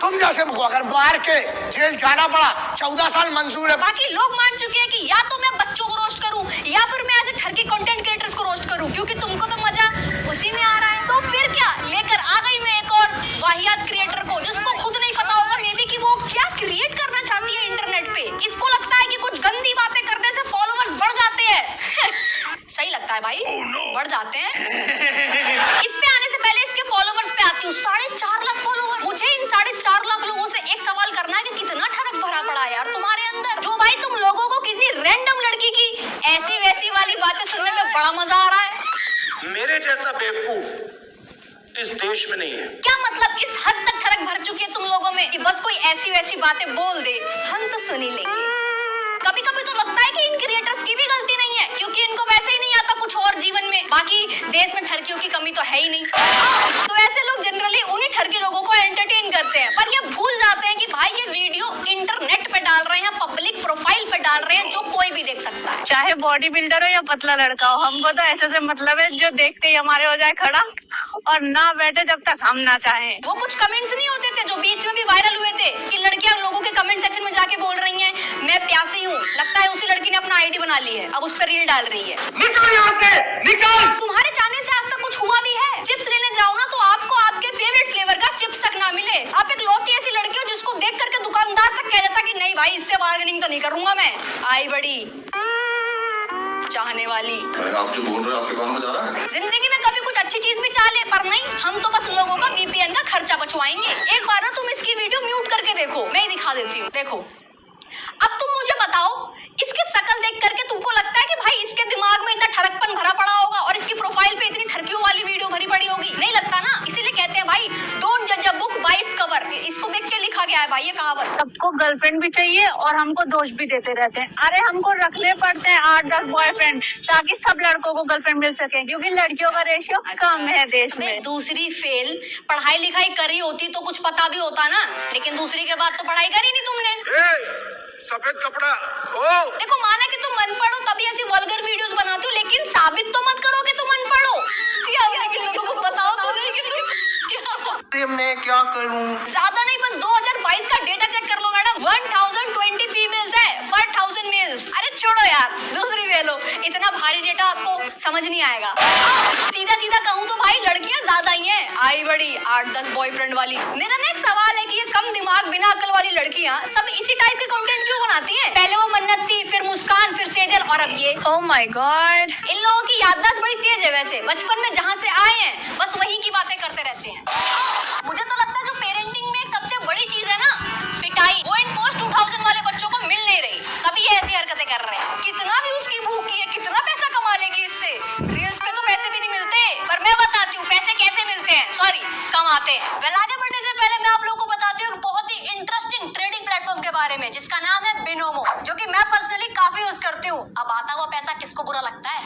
तुम जैसे को अगर मार के जेल जाना पड़ा 14 साल मंजूर है। बाकी लोग मान चुके हैं कि या तो मैं बच्चों को रोस्ट करूं या फिर मैं ऐसे ठरकी कंटेंट क्रिएटर्स को रोस्ट करूं, क्योंकि तुमको तो मजा उसी में आ रहा है। तो फिर क्या लेकर आ गई मैं एक और वाहियात क्रिएटर को, जिसको खुद नहीं पता होगा मे बी कि वो क्या क्रिएट करना चाहती है इंटरनेट पे। इसको लगता है कि कुछ गंदी बातें करने से फॉलोवर्स बढ़ जाते हैं। सही लगता है भाई, बढ़ जाते हैं। इस पे आने से पहले इसके फॉलोवर्स पे आती हूँ। 4.5 लाख फॉलोवर। मुझे इन 4.5 लाख लोगों से एक सवाल करना है कि कितना ठरक भरा पड़ा है यार तुम्हारे अंदर, जो भाई तुम लोगों को किसी रैंडम लड़की की ऐसी वैसी वाली बातें सुनने में बड़ा मजा आ रहा है। मेरे जैसा बेवकूफ इस देश में नहीं है। क्या मतलब इस हद तक ठरक भर चुकी है तुम लोगों में कि बस कोई ऐसी वैसी बातें बोल दे हम तो सुन ही लेंगे। कभी कभी तो लगता है कि इन क्रिएटर्स की भी गलती नहीं है, क्योंकि इनको वैसे ही नहीं आता कुछ और जीवन में। बाकी देश में ठरकियों की कमी तो है ही नहीं, तो ऐसे लोग जनरली उन्हीं ठरकी लोगों को एंटरटेन करते हैं। पर ये भूल जाते हैं कि भाई ये वीडियो इंटरनेट पे डाल रहे हैं, पब्लिक प्रोफाइल पे डाल रहे हैं, जो कोई भी देख सकता है, चाहे बॉडी बिल्डर हो या पतला लड़का हो। हमको तो ऐसे से मतलब है जो देखते ही हमारे हो जाए खड़ा और ना बैठे जब तक हम ना चाहें। वो कुछ कमेंट्स नहीं होते थे जो बीच में भी वायरल हुए थे कि लड़कियां लोगों के कमेंट सेक्शन में जाके बोल रही हैं मैं प्यासी हूँ, लगता है उसी लड़की ने अपना आईडी बना ली है, अब उस पर रील डाल रही है। निकल यहाँ से, निकल। तुम्हारे जाने से आज तक कुछ हुआ भी है? चिप्स लेने जाओ ना तो आपको आपके फेवरेट फ्लेवर का चिप्स तक ना मिले। आप एक लौती ऐसी लड़की हो जिसको देख करके दुकानदार तक कह देता कि नहीं भाई इससे बार्गेनिंग तो नहीं करूंगा मैं। आई बड़ी चाहने वाली। आप जो बोल रहे हो आपके कान में जा रहा है? जिंदगी में कभी कुछ अच्छी चीज भी चाह ले, पर नहीं, हम तो बस लोगों का VPN का खर्चा बचवाएंगे। एक बार ना तुम इसकी वीडियो म्यूट करके देखो, मैं ही दिखा देती हूँ। देखो अब तुम मुझे बताओ, इसके शकल देख करके तुमको लगता है कि भाई इसके दिमाग में इतना ठरकपन भरा पड़ा होगा और इसकी प्रोफाइल पे इतनी ठरकियों वाली वीडियो भरी पड़ी होगी? नहीं लगता ना। इसीलिए कहते हैं भाई डोंट जज a book by its cover. इसको देख के लिखा गया है भाई ये कहावत। सबको गर्लफ्रेंड भी चाहिए और हमको दोष भी देते रहते हैं। अरे हमको रखने पड़ते हैं 8-10 बॉयफ्रेंड ताकि सब लड़कों को गर्लफ्रेंड मिल सके, क्योंकि लड़कियों का रेशियो कम है देश में। दूसरी फेल, पढ़ाई लिखाई करी होती तो कुछ पता भी होता ना, लेकिन दूसरी के बाद तो पढ़ाई करी नहीं तुमने। सफेद कपड़ा देखो माना कि तुम अनपढ़ हो तभी ऐसी वल्गर वीडियोस बनाती हो, लेकिन साबित तो मत करो कि तुम अनपढ़ हो। लेकिन लोगों को बताओ तो नहीं कि तुम मैं क्या करूं? ज्यादा नहीं, बस 2022 का डेटा चेक कर लो मैडम। 1020 फीमेल्स है पर 1000 मेल्स। अरे छोड़ो यार, दूसरी ले लो, इतना भारी डेटा आपको समझ नहीं आएगा। सीधा सीधा कहूँ तो भाई लड़कियां ज्यादा ही हैं। आई बड़ी 8-10 बॉयफ्रेंड वाली। मेरा ना एक सवाल है कि ये कम दिमाग बिना अकल वाली लड़कियां सब इसी टाइप के कंटेंट क्यों बनाती हैं? पहले वो मन्नत थी, फिर मुस्कान, फिर सेजल और अब ये। Oh my God. इन लोगों की याददाश्त बड़ी तेज है वैसे, बचपन में जहाँ से आए हैं बस वही की बातें करते रहते हैं। मुझे तो लगता है जो पेरेंटिंग में सबसे बड़ी चीज है ना, पिटाई, वो इन पोस्ट 2000 वाले बच्चों को मिल नहीं रही। तभी ये ऐसी हरकतें कर रहे हैं। कितना भी उसकी भूखी है, कितना पैसा कमा लेगी इससे। रील्स पे तो पैसे भी नहीं मिलते, पर मैं बताती हूँ पैसे कैसे मिलते हैं, सॉरी कमाते हैं। वेल आगे बढ़ने से पहले मैं आप लोगों को बताती हूँ बहुत ही इंटरेस्टिंग ट्रेडिंग प्लेटफॉर्म के बारे में, जिसका नाम है बिनोमो, जो कि मैं पर्सनली काफी यूज करती हूँ। अब आता हुआ पैसा किसको बुरा लगता है?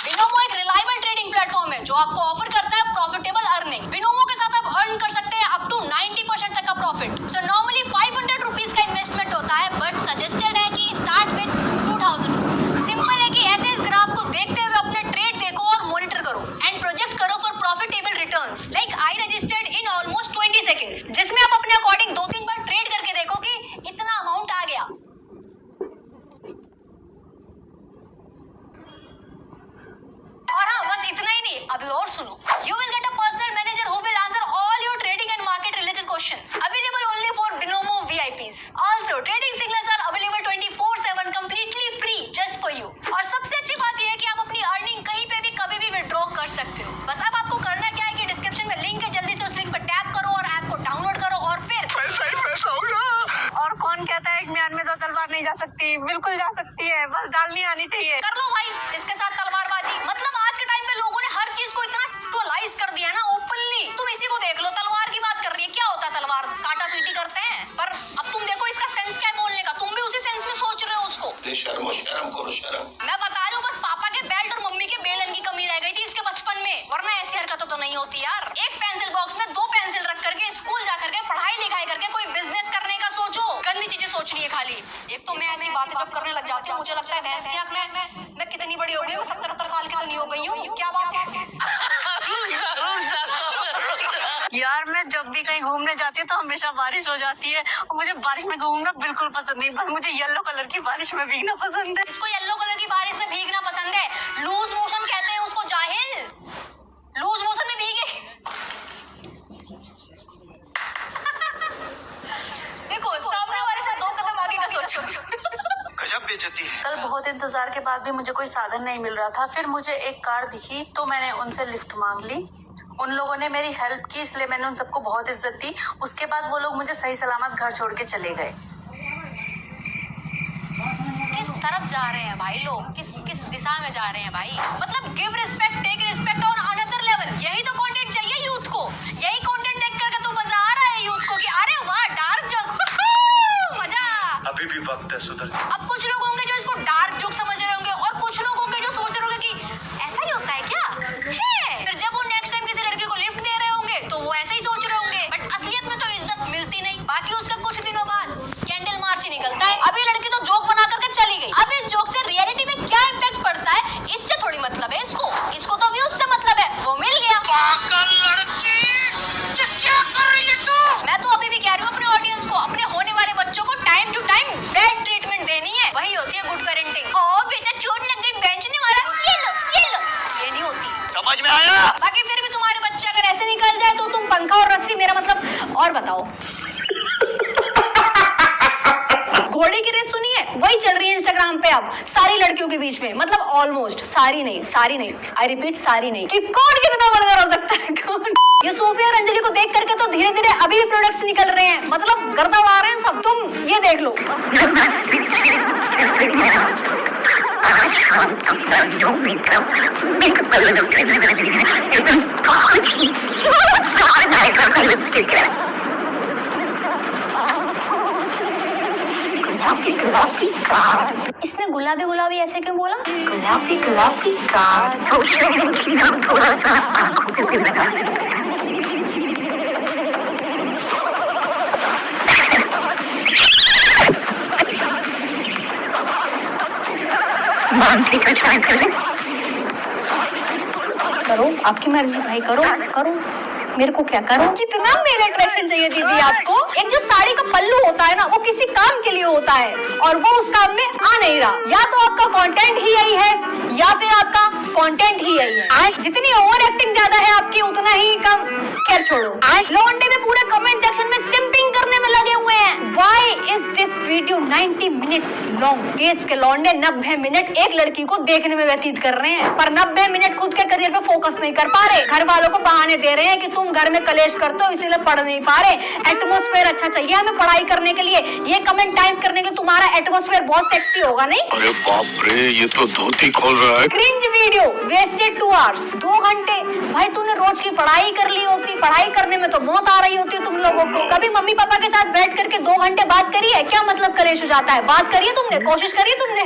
बिनोमो एक रिलायबल ट्रेडिंग प्लेटफॉर्म है जो आपको ऑफर करता है प्रॉफिटेबल अर्निंग। बिनोमो के साथ आप अर्न कर सकते हैं अप टू 90% तक का प्रॉफिट। सो नॉर्मली 500 रुपीज का इन्वेस्टमेंट होता है, बट सजेस्टेड है कि स्टार्ट विद 2000 रुपीज। सिंपल है कि ऐसे इस ग्राफ को देखते हुए अपने ट्रेड देखो और मॉनिटर करो एंड प्रोजेक्ट करो for profitable returns. Like I registered in almost 20 seconds, जिसमें आप अपने अकॉर्डिंग 2-3 बार ट्रेड करके देखो कि इतना अमाउंट आ गया। और हाँ, बस इतना ही नहीं, अभी और सुनो। You will get a personal manager who will answer all your trading and market related questions, available only for Binomo VIPs। Also trading signals are available 24/7 completely free just for you. और सबसे अच्छी बात यह है कि आप अपनी earning कहीं पे भी कभी भी विड्रॉ कर सकते हो। बस अब आपको करना क्या है कि डिस्क्रिप्शन में लिंक है, जल्दी से उस लिंक पर टैप करो और ऐप को डाउनलोड करो और फिर पैसा ही पैसा होगा। और कौन कहता है कि म्यान में तो तलवार नहीं जा सकती? बिल्कुल जा सकती है, बस डालनी आनी चाहिए। कर लो भाई इसके साथ तलवारबाजी। मतलब आज के टाइम पे लोगों ने हर चीज को इतना सेक्सुअलाइज कर दिया है ना ओपनली। तुम इसी को देख लो, तलवार की बात कर रही है, क्या होता है तलवार? काटा पीटी करते हैं। पर अब तुम देखो इसका सेंस क्या है बोलने का, तुम भी उसी सेंस में सोच रहे हो उसको। शर्म करो शर्म। मैं बता रही हूँ, बस पापा के बेल्ट और मम्मी के बेलन की कमी रह गई थी इसके बचपन में, वरना ऐसी हरकतें तो नहीं होती यार। एक पेंसिल बॉक्स में 2 पेंसिल रख करके स्कूल जा करके पढ़ाई लिखाई करके कोई बिजनेस करने का सोचो, गंदी चीजें सोचनी है खाली। एक तो मैं ऐसी बातें जब करने लग जाती हूँ मुझे लगता है भैंस की आंख में मैं कितनी बड़ी हो गई हूँ, 70-70 साल की तो नहीं हो गई हूँ। क्या बात है यार मैं जब भी कहीं कहीं घूमने जाती है तो हमेशा बारिश हो जाती है और मुझे बारिश में घूमना बिल्कुल पसंद नहीं, बस मुझे येलो कलर की बारिश में भीगना पसंद है। इसको येलो कलर की बारिश में भीगना पसंद है, लूज मोशन कहते हैं उसको जाहिल, लूज मोशन में भीगे। देखो सामने वाले से 2 कदम आगे का सोचो। गजब बेइज्जती है। कल बहुत इंतजार के बाद भी मुझे कोई साधन नहीं मिल रहा था, फिर मुझे एक कार दिखी तो मैंने उनसे लिफ्ट मांग ली। उन लोगों ने मेरी हेल्प की, इसलिए मैंने उन सबको बहुत इज्जत दी। उसके बाद वो लोग मुझे सही सलामत घर छोड़ के चले गए। किस तरफ जा रहे हैं भाई लोग, किस दिशा में जा रहे हैं भाई? मतलब गिव रिस्पेक्ट, टेक रिस्पेक्ट और अनदर लेवल, यही तो कंटेंट चाहिए यूथ को। यही कंटेंट देख करके तो मजा आ रहा है यूथ को कि अरे वाह डार्क जोक, मजा। अभी भी वक्त है सुधर। अब कुछ लोग होंगे जो इसको डार्क जोक समझ रहे होंगे और कुछ लोग होंगे जो सोच रहे होंगे कि ऐसा ही होता है क्या है? फिर जब वो नेक्स्ट टाइम किसी लड़के को लिफ्ट दे रहे होंगे तो वो ऐसे ही सोच रहे होंगे, बट असलियत में तो इज्जत मिलती नहीं। बाकी उसका कुछ दिनों बाद कैंडल मार्च निकलता है। अभी लड़की तो जोक बना करके चली गई, अब इस जोक से रियलिटी में क्या इम्पैक्ट पड़ता है इससे थोड़ी मतलब है इसको तो व्यूज से मतलब है, वो मिल गया। मैं तो अभी भी कह रही हूँ अपने ऑडियंस को, अपने होने वाले बच्चों को time to time bad treatment देनी है, वही होती है गुड पेरेंटिंग। ओ बेटा चोट लग गई, बेंच ने मारा, ये नहीं होती। समझ में आया? बाकी फिर भी तुम्हारे बच्चे अगर ऐसे निकल जाए तो तुम पंखा और रस्सी, मेरा मतलब और बताओ। घोड़े की रेस सुनी है, वही चल रही है इंस्टाग्राम पे अब सारी लड़कियों के बीच में, मतलब ऑलमोस्ट सारी नहीं, आई रिपीट सारी नहीं, कि कौन कितना वल्गर हो सकता है कौन। ये सोफिया और अंजलि को देख करके तो धीरे धीरे अभी भी प्रोडक्ट्स निकल रहे हैं, मतलब गर्दा उड़ा रहे हैं सब। तुम ये देख लो। इसने गुलाबी ऐसे क्यों बोला? गुलाबी थोड़ा सा आंखों पे लगा। करो, आपकी मर्जी भाई, करो मेरे को क्या करो। कितना मेल अट्रैक्शन चाहिए दीदी आपको? एक जो साड़ी का पल्लू होता है ना, वो किसी काम के लिए होता है और वो उस काम में आ नहीं रहा। या तो आपका कंटेंट ही यही है या फिर आपका कंटेंट ही यही है। जितनी ओवर एक्टिंग ज्यादा है आपकी उतना ही कम। खैर छोड़ो, लौंडे में पूरे कमेंट सेक्शन में सिंपिंग करने में लगे हुए हैं। Why is this video 90 minutes long? देश के लौंडे 90 मिनट एक लड़की को देखने में व्यतीत कर रहे हैं, पर 90 मिनट खुद के करियर पे फोकस नहीं कर पा रहे। घर वालों को बहाने दे रहे हैं कि तुम घर में कलेश करते हो इसीलिए पढ़ नहीं पा रहे। एटमॉस्फेयर अच्छा चाहिए हमें पढ़ाई करने के लिए। ये कमेंट टाइप करने के लिए तुम्हारा एटमॉस्फेयर बहुत सेक्सी होगा नहीं? अरे बाप रे, ये तो धोती खोल रहा है। क्रिंज वीडियो, वेस्टेड 2 आवर्स, 2 घंटे। भाई तूने रोज की पढ़ाई कर ली होती, पढ़ाई करने में तो मौत आ रही होती है तुम लोगों को। कभी मम्मी पापा के साथ बैठ करके 2 घंटे बात करी है? क्या मतलब कलेश हो जाता है? बात करिए तुमने, कोशिश करिए तुमने।